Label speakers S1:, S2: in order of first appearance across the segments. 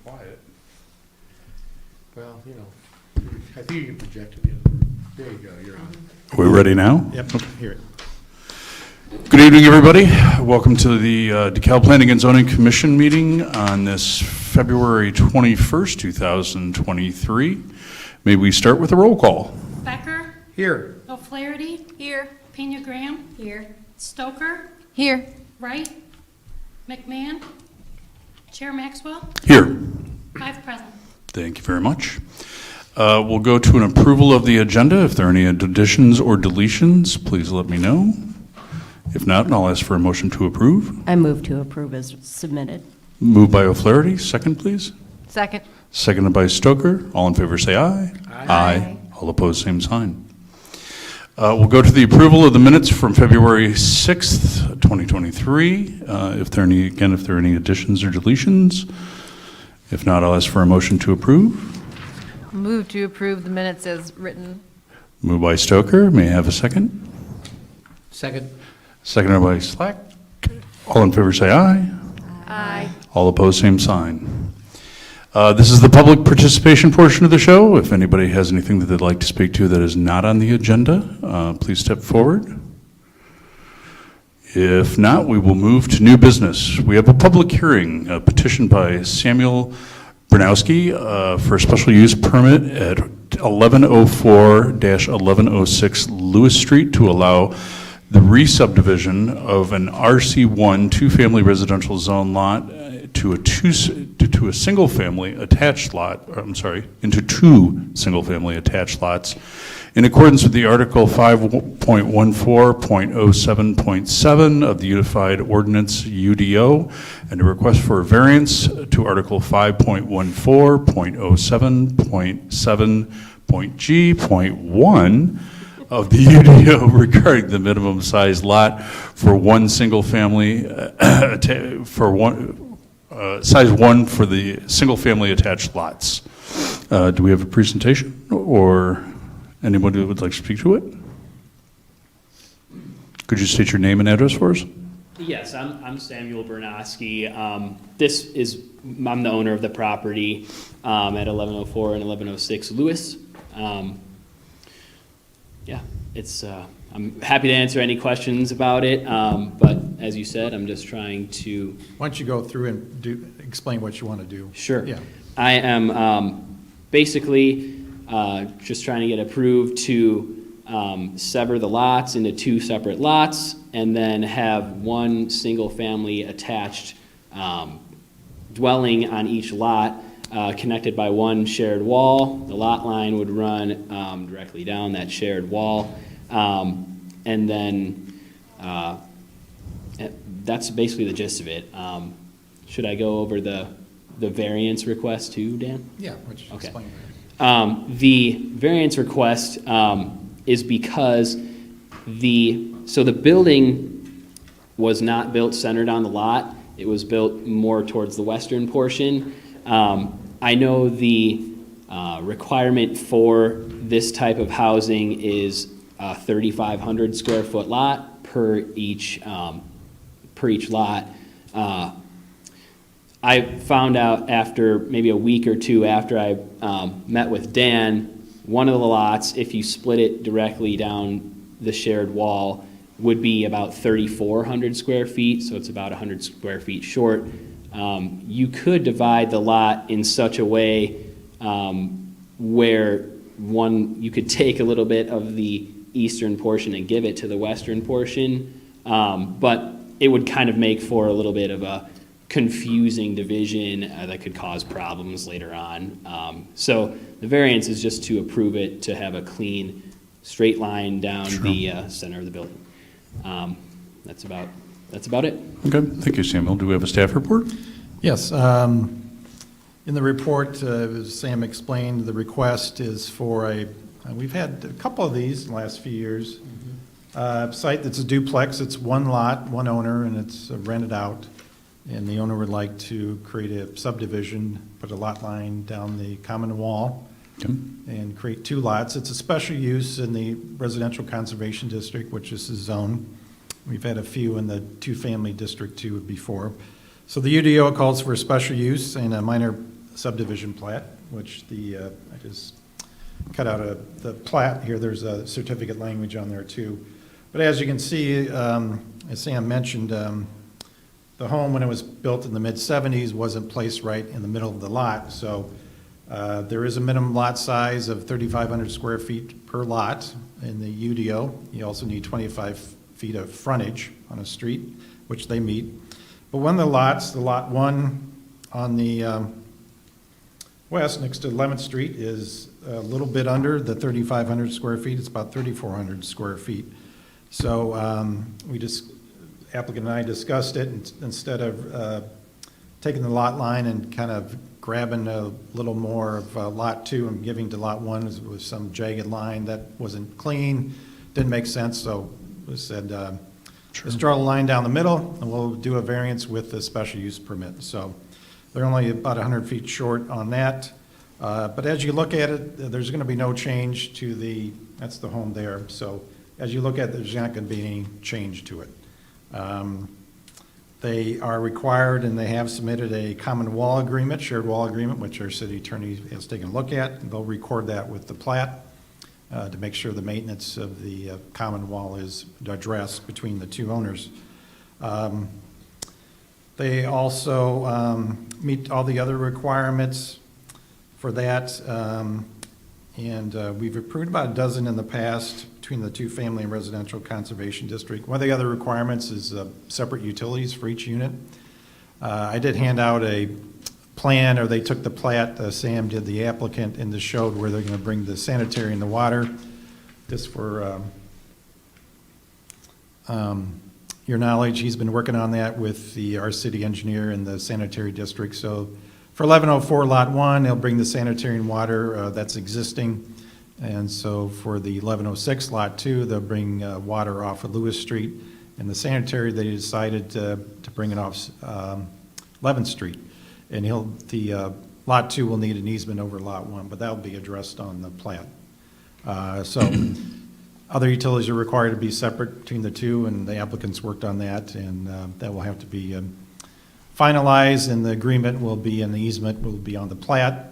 S1: quiet.
S2: Well, you know, I think you can project it in. There you go, you're on.
S1: Are we ready now?
S2: Yep, hear it.
S1: Good evening, everybody. Welcome to the DeKalb Planning and Zoning Commission meeting on this February 21st, 2023. May we start with a roll call?
S3: Becker,
S2: Here.
S3: O'Flaherty,
S4: Here.
S3: Pena Graham,
S4: Here.
S3: Stoker,
S4: Here.
S3: Wright, McMahon, Chair Maxwell,
S1: Here.
S3: 5 present.
S1: Thank you very much. We'll go to an approval of the agenda. If there are any additions or deletions, please let me know. If not, I'll ask for a motion to approve.
S4: I move to approve as submitted.
S1: Moved by O'Flaherty. Second, please.
S4: Second.
S1: Seconded by Stoker. All in favor, say aye.
S4: Aye.
S1: All opposed, same sign. We'll go to the approval of the minutes from February 6th, 2023. If there are any additions or deletions. If not, I'll ask for a motion to approve.
S5: Move to approve the minutes as written.
S1: Moved by Stoker. May I have a second?
S2: Second.
S1: Seconded by Slack. All in favor, say aye.
S5: Aye.
S1: All opposed, same sign. This is the public participation portion of the show. If anybody has anything that they'd like to speak to that is not on the agenda, please step forward. If not, we will move to new business. We have a public hearing, a petition by Samuel Bernowski for a special use permit at 1104-1106 Lewis Street to allow the re-subdivision of an RC1 two-family residential zone lot to a single-family attached lot, into two single-family attached lots in accordance with the Article 5.14.07.7 of the Unified Ordinance UDO, and a request for a variance to Article 5.14.07.7.G.1 of the UDO regarding the minimum size lot for one single family, size 1 for the single family attached lots. Do we have a presentation or anybody who would like to speak to it? Could you state your name and address for us?
S6: Yes, I'm Samuel Bernowski. I'm the owner of the property at 1104 and 1106 Lewis. I'm happy to answer any questions about it, but as you said, I'm just trying to...
S2: Why don't you go through and explain what you want to do?
S6: Sure.
S2: Yeah.
S6: I am basically just trying to get approved to sever the lots into two separate lots and then have one single-family attached dwelling on each lot connected by one shared wall. The lot line would run directly down that shared wall. And then that's basically the gist of it. Should I go over the variance request too, Dan?
S2: Yeah, why don't you
S6: Okay.
S2: explain that?
S6: The variance request is because the building was not built centered on the lot. It was built more towards the western portion. I know the requirement for this type of housing is a 3,500 square foot lot per each lot. I found out after maybe a week or two after I met with Dan, one of the lots, if you split it directly down the shared wall, would be about 3,400 square feet, so it's about 100 square feet short. You could divide the lot in such a way where you could take a little bit of the eastern portion and give it to the western portion, but it would kind of make for a little bit of a confusing division that could cause problems later on. So the variance is just to approve it to have a clean, straight line down the center of the building. That's about it.
S1: Okay, thank you, Samuel. Do we have a staff report?
S2: Yes. In the report, as Sam explained, the request is for we've had a couple of these in the last few years. Site that's a duplex, it's one lot, one owner, and it's rented out. And the owner would like to create a subdivision, put a lot line down the common wall,
S1: Okay.
S2: and create two lots. It's a special use in the Residential Conservation District, which is the zone. We've had a few in the two-family district too before. So the UDO calls for a special use and a minor subdivision plat, which I just cut out the plat here. There's a certificate language on there too. But as you can see, as Sam mentioned, the home, when it was built in the mid-'70s, wasn't placed right in the middle of the lot. So there is a minimum lot size of 3,500 square feet per lot in the UDO. You also need 25 feet of frontage on a street, which they meet. But one of the lots, the lot 1 on the west next to 11th Street, is a little bit under the 3,500 square feet. It's about 3,400 square feet. So applicant and I discussed it, and instead of taking the lot line and kind of grabbing a little more of lot 2 and giving to lot 1 with some jagged line that wasn't clean, didn't make sense, so we said, let's draw a line down the middle, and we'll do a variance with the special use permit. So they're only about 100 feet short on that. But as you look at it, there's going to be no change to that's the home there. So as you look at it, there's not going to be any change to it. They are required, and they have submitted a common wall agreement, shared wall agreement, which our city attorney has taken a look at. And they'll record that with the plat to make sure the maintenance of the common wall is addressed between the two owners. They also meet all the other requirements for that. And we've approved about a dozen in the past between the two-family and residential conservation district. One of the other requirements is separate utilities for each unit. I did hand out a plan, or they took the plat, Sam did, the applicant, and this showed where they're going to bring the sanitary and the water. Just for your knowledge, he's been working on that with our city engineer and the sanitary district. So for 1104 Lot 1, they'll bring the sanitary and water that's existing. And so for the 1106 Lot 2, they'll bring water off of Lewis Street. And the sanitary, they decided to bring it off 11th Street. And Lot 2 will need an easement over Lot 1, but that'll be addressed on the plat. So other utilities are required to be separate between the two, and the applicants worked on that, and that will have to be finalized, and the agreement will be, and the easement will be on the plat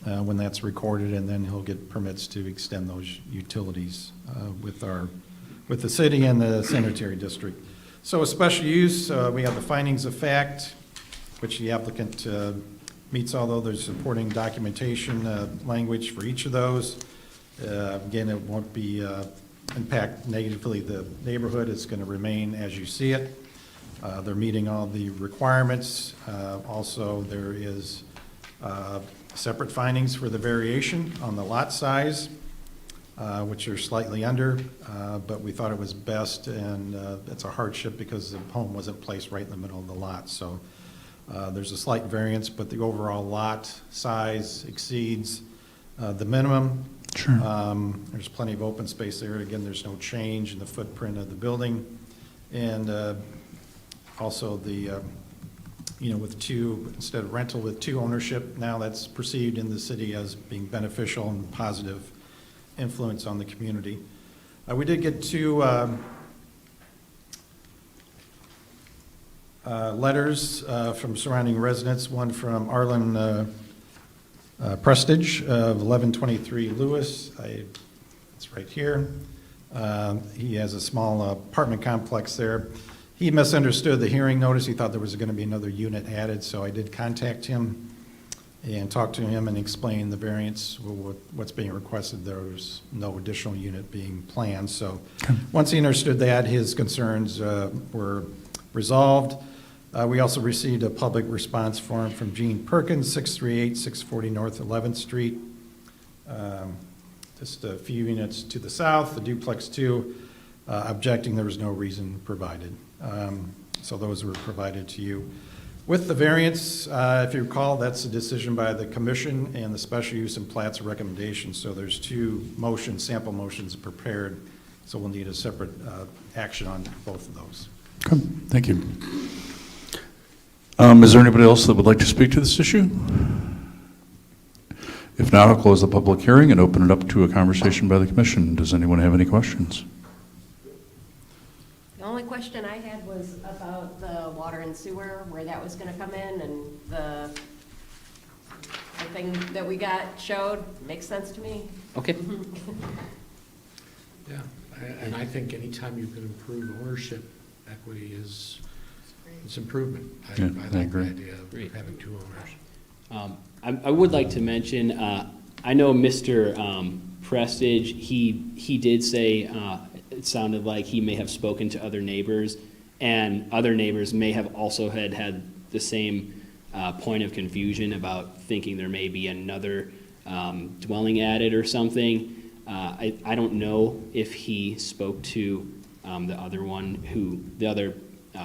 S2: when that's recorded, and then he'll get permits to extend those utilities with the city and the sanitary district. So a special use, we have the findings of fact, which the applicant meets, although there's supporting documentation language for each of those. Again, it won't be impact negatively the neighborhood. It's going to remain as you see it. They're meeting all the requirements. Also, there is separate findings for the variation on the lot size, which are slightly under, but we thought it was best, and it's a hardship because the home wasn't placed right in the middle of the lot. So there's a slight variance, but the overall lot size exceeds the minimum.
S1: Sure.
S2: There's plenty of open space there. Again, there's no change in the footprint of the building. And also with two, instead of rental with two ownership, now that's perceived in the city as being beneficial and positive influence on the community. We did get two letters from surrounding residents, one from Arlen Prestige of 1123 Lewis. It's right here. He has a small apartment complex there. He misunderstood the hearing notice. He thought there was going to be another unit added, so I did contact him and talk to him and explain the variance, what's being requested. There was no additional unit being planned. So once he understood that, his concerns were resolved. We also received a public response form from Gene Perkins, 638 640 North 11th Street. Just a few units to the south, the duplex 2, objecting there was no reason provided. So those were provided to you. With the variance, if you recall, that's a decision by the commission, and the special use and plat's a recommendation. So there's two motions, sample motions prepared, so we'll need a separate action on both of those.
S1: Okay, thank you. Is there anybody else that would like to speak to this issue? If not, I'll close the public hearing and open it up to a conversation by the commission. Does anyone have any questions?
S4: The only question I had was about the water and sewer, where that was going to come in, and everything that we got showed, makes sense to me.
S6: Okay,
S7: Yeah, and I think anytime you can improve ownership equity is, it's improvement.
S1: Yeah, I
S7: like the
S1: agree.
S7: idea of
S6: Great.
S7: having two owners.
S6: I would like to mention, I know Mr. Prestige, he did say, it sounded like he may have spoken to other neighbors, and other neighbors may have also had the same point of confusion about thinking there may be another dwelling added or something. I don't know if he spoke to the other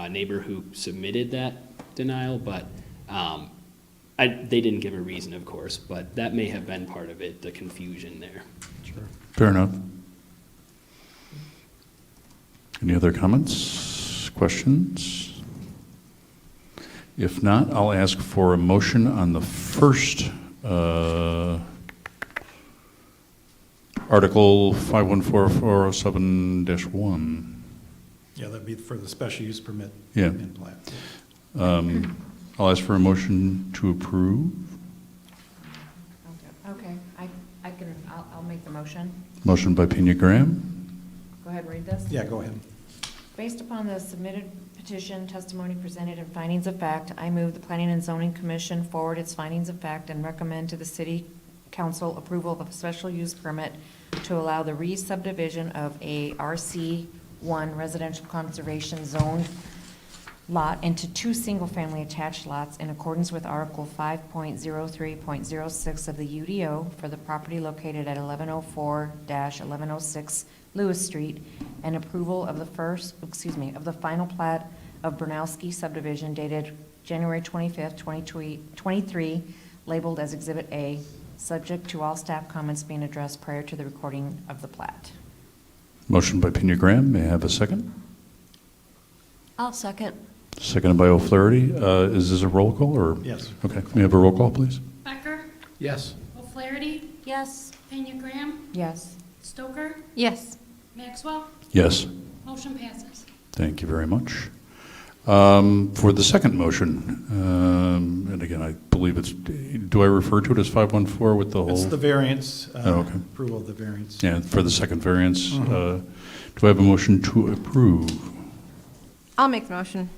S6: neighbor who submitted that denial, but they didn't give a reason, of course, but that may have been part of it, the confusion there.
S7: Sure.
S1: Fair enough. Any other comments, questions? If not, I'll ask for a motion on the first Article 514407-1.
S2: Yeah, that'd be for the special use permit.
S1: Yeah.
S2: And plat.
S1: I'll ask for a motion to approve.
S5: Okay, I'll make the motion.
S1: Motion by Pena Graham,
S5: Go ahead and read this.
S2: Yeah, go ahead.
S8: Based upon the submitted petition, testimony presented, and findings of fact, I move the Planning and Zoning Commission forward its findings of fact and recommend to the City Council approval of a special use permit to allow the re-subdivision of a RC1 residential conservation zone lot into two single-family attached lots in accordance with Article 5.03.06 of the UDO for the property located at 1104-1106 Lewis Street, and approval of the final plat of Bernowski subdivision dated January 25th, 2023, labeled as Exhibit A, subject to all staff comments being addressed prior to the recording of the plat.
S1: motion by Pena Graham, may I have a second?
S4: I'll second.
S1: Seconded by O'Flaherty. Is this a roll call, or?
S2: Yes.
S1: Okay, may I have a roll call, please?
S3: Becker,
S7: Yes,
S3: O'Flaherty,
S4: Yes.
S3: Pena Graham,
S8: Yes.
S3: Stoker,
S5: Yes.
S3: Maxwell,
S1: Yes.
S3: motion passes.
S1: Thank you very much. For the second motion, and again, I believe it's, do I refer to it as 514 with the whole?
S2: It's the variance,
S1: Oh, okay.
S2: approval of the variance.
S1: Yeah, for the second variance, do I have a motion to approve?
S5: I'll make the motion.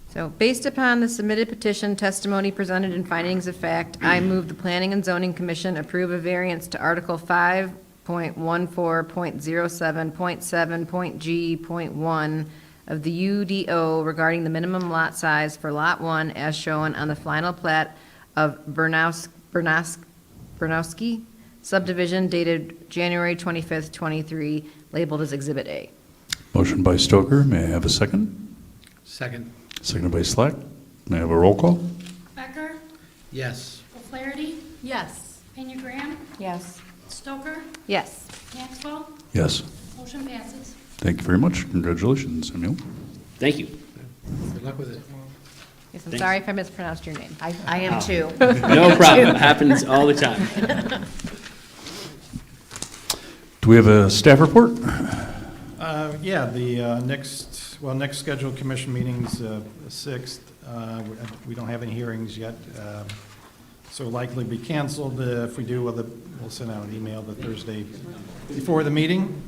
S5: So, based upon the submitted petition, testimony presented, and findings of fact, I move the Planning and Zoning Commission approve a variance to Article 5.14.07.7.G.1 of the UDO regarding the minimum lot size for Lot 1 as shown on the final plat of Bernowski subdivision dated January 25th, 23, labeled as Exhibit A.
S1: Motion by Stoker, may I have a second?
S7: second,
S1: Seconded by Slack, may I have a roll call?
S3: Becker,
S7: yes,
S3: O'Flaherty,
S4: Yes.
S3: Pena Graham,
S8: Yes.
S3: Stoker,
S5: Yes.
S3: Maxwell,
S1: Yes.
S3: motion passes.
S1: Thank you very much. Congratulations, Emil.
S6: Thank you.
S7: good luck with it.
S5: Yes, I'm
S6: Thanks.
S5: sorry if I mispronounced your name.
S8: I am too.
S6: No problem, happens all the time.
S1: Do we have a staff report?
S2: Yeah, the next scheduled commission meeting's the 6th. We don't have any hearings yet, so likely be canceled. If we do, we'll send out an email the Thursday before the meeting.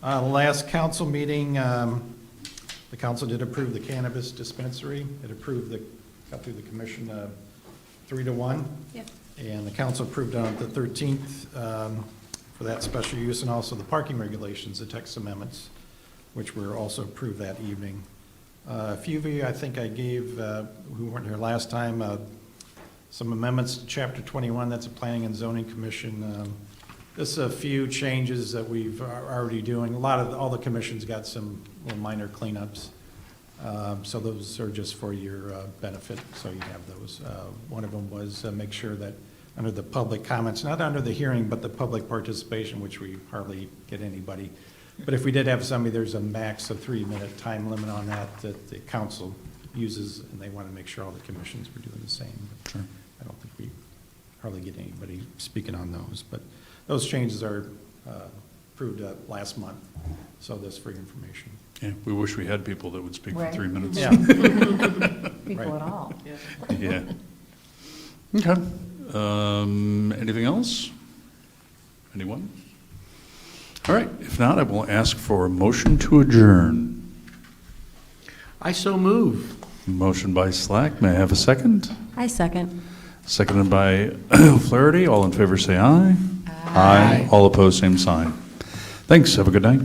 S2: The last council meeting, the council did approve the cannabis dispensary. It got through the commission 3-1.
S5: Yep.
S2: And the council approved on the 13th for that special use, and also the parking regulations, the text amendments, which were also approved that evening. A few of you, I think I gave, who weren't here last time, some amendments to Chapter 21, that's a Planning and Zoning Commission. Just a few changes that we've already doing. All the commissions got some little minor cleanups. So those are just for your benefit, so you have those. One of them was make sure that under the public comments, not under the hearing, but the public participation, which we hardly get anybody. But if we did have somebody, there's a max of 3-minute time limit on that the council uses, and they want to make sure all the commissions were doing the same.
S1: Sure.
S2: I don't think we hardly get anybody speaking on those, but those changes are approved last month, so that's for your information.
S1: Yeah, we wish we had people that would speak for
S8: Right.
S1: 3 minutes.
S2: Yeah.
S8: People
S2: Right.
S8: at all.
S1: Yeah. Okay. Anything else? Anyone? All right, if not, I will ask for a motion to adjourn.
S7: I so move.
S1: Motion by Slack, may I have a second?
S4: I second.
S1: Seconded by Flaherty. All in favor say aye. All opposed, same sign. Thanks, have a good night.